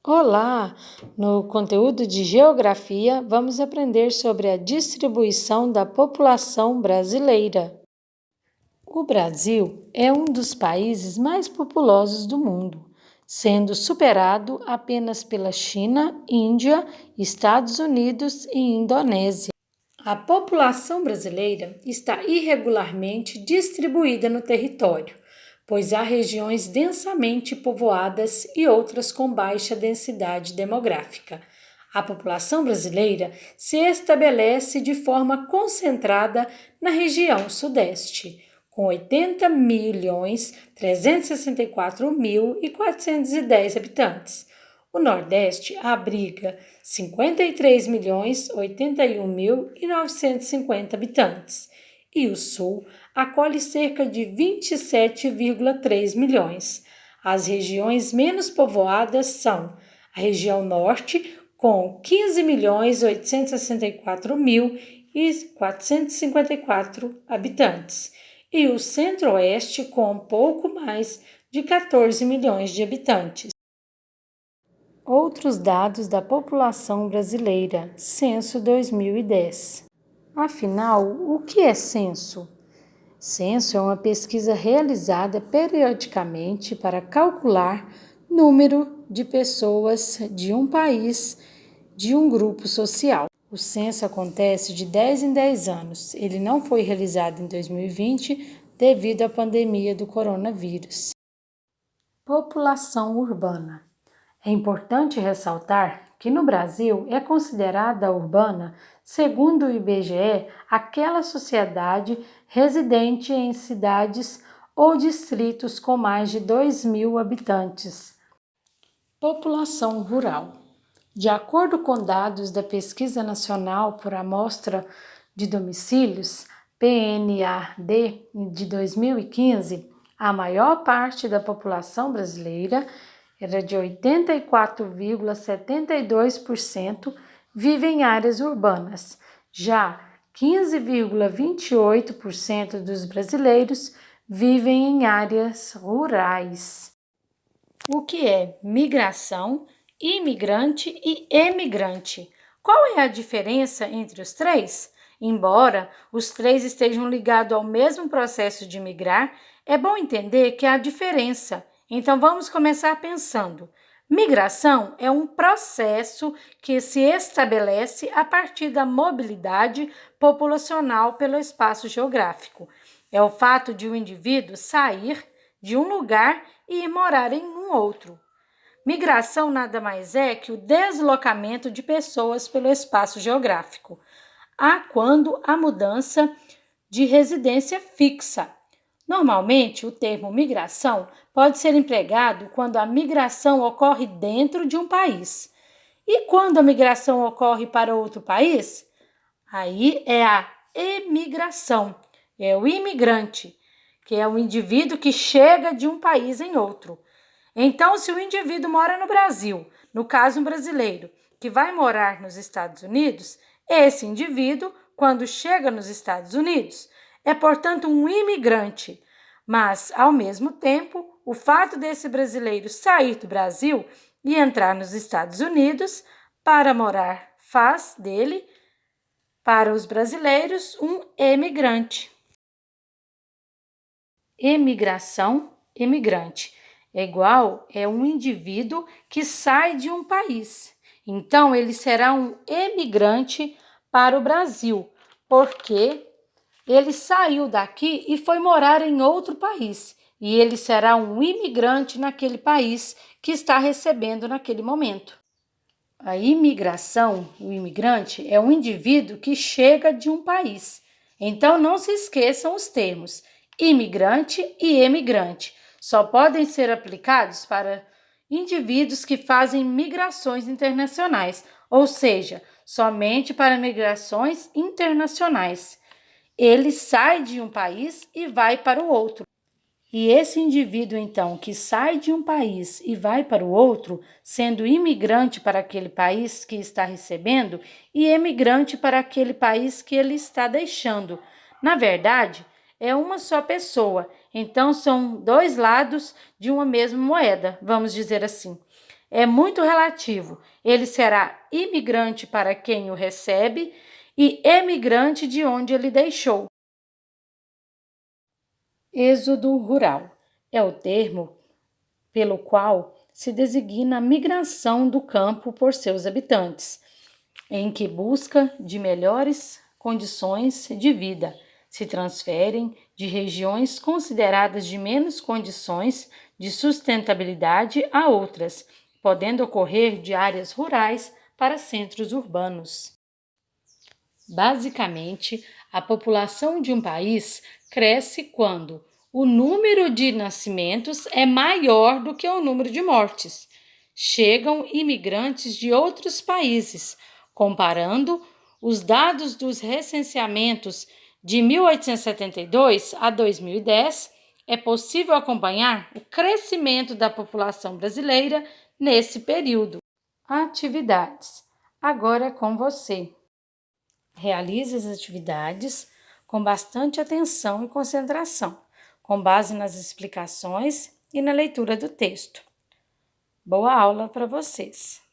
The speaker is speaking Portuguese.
Olá! No conteúdo de Geografia, vamos aprender sobre a distribuição da população brasileira. O Brasil é um dos países mais populosos do mundo, sendo superado apenas pela China, Índia, Estados Unidos e Indonésia. A população brasileira está irregularmente distribuída no território, pois há regiões densamente povoadas e outras com baixa densidade demográfica. A população brasileira se estabelece de forma concentrada na região Sudeste, com 80.364.410 habitantes. O Nordeste abriga 53.081.950 habitantes e o Sul acolhe cerca de 27,3 milhões. As regiões menos povoadas são a região Norte, com 15.864.454 habitantes, e o Centro-Oeste, com pouco mais de 14 milhões de habitantes. Outros dados da população brasileira, Censo 2010. Afinal, o que é censo? Censo é uma pesquisa realizada periodicamente para calcular número de pessoas de um país, de um grupo social. O censo acontece de 10 em 10 anos. Ele não foi realizado em 2020 devido à pandemia do coronavírus. População urbana. É importante ressaltar que no Brasil é considerada urbana, segundo o IBGE, aquela sociedade residente em cidades ou distritos com mais de 2.000 habitantes. População rural. De acordo com dados da Pesquisa Nacional por Amostra de Domicílios, PNAD, de 2015, a maior parte da população brasileira era de 84,72% vive em áreas urbanas. Já 15,28% dos brasileiros vivem em áreas rurais. O que é migração, imigrante e emigrante? Qual é a diferença entre os três? Embora os três estejam ligados ao mesmo processo de migrar, é bom entender que há diferença. Então vamos começar pensando. Migração é um processo que se estabelece a partir da mobilidade populacional pelo espaço geográfico. É o fato de um indivíduo sair de um lugar e ir morar em um outro. Migração nada mais é que o deslocamento de pessoas pelo espaço geográfico. Há quando a mudança de residência fixa. Normalmente, o termo migração pode ser empregado quando a migração ocorre dentro de um país. E quando a migração ocorre para outro país? Aí é a emigração, é o imigrante, que é o indivíduo que chega de um país em outro. Então, se o indivíduo mora no Brasil, no caso um brasileiro, que vai morar nos Estados Unidos, esse indivíduo, quando chega nos Estados Unidos, é, portanto, um imigrante. Mas, ao mesmo tempo, o fato desse brasileiro sair do Brasil e entrar nos Estados Unidos para morar faz dele, para os brasileiros, um emigrante. Emigração, imigrante. É um indivíduo que sai de um país. Então, ele será um emigrante para o Brasil, porque ele saiu daqui e foi morar em outro país. E ele será um imigrante naquele país que está recebendo naquele momento. A imigração, o imigrante, é um indivíduo que chega de um país. Então, não se esqueçam os termos imigrante e emigrante. Só podem ser aplicados para indivíduos que fazem migrações internacionais, ou seja, somente para migrações internacionais. Ele sai de um país e vai para o outro. E esse indivíduo, então, que sai de um país e vai para o outro, sendo imigrante para aquele país que está recebendo e emigrante para aquele país que ele está deixando. Na verdade, é uma só pessoa, então são dois lados de uma mesma moeda, vamos dizer assim. é muito relativo. Ele será imigrante para quem o recebe e emigrante de onde ele deixou. Êxodo rural é o termo pelo qual se designa a migração do campo por seus habitantes, em que busca de melhores condições de vida, se transferem de regiões consideradas de menos condições de sustentabilidade a outras, podendo ocorrer de áreas rurais para centros urbanos. Basicamente, a população de um país cresce quando o número de nascimentos é maior do que o número de mortes. Chegam imigrantes de outros países, comparando os dados dos recenseamentos de 1872 a 2010, é possível acompanhar o crescimento da população brasileira nesse período. Atividades. Agora é com você. Realize as atividades com bastante atenção e concentração, com base nas explicações e na leitura do texto. Boa aula para vocês!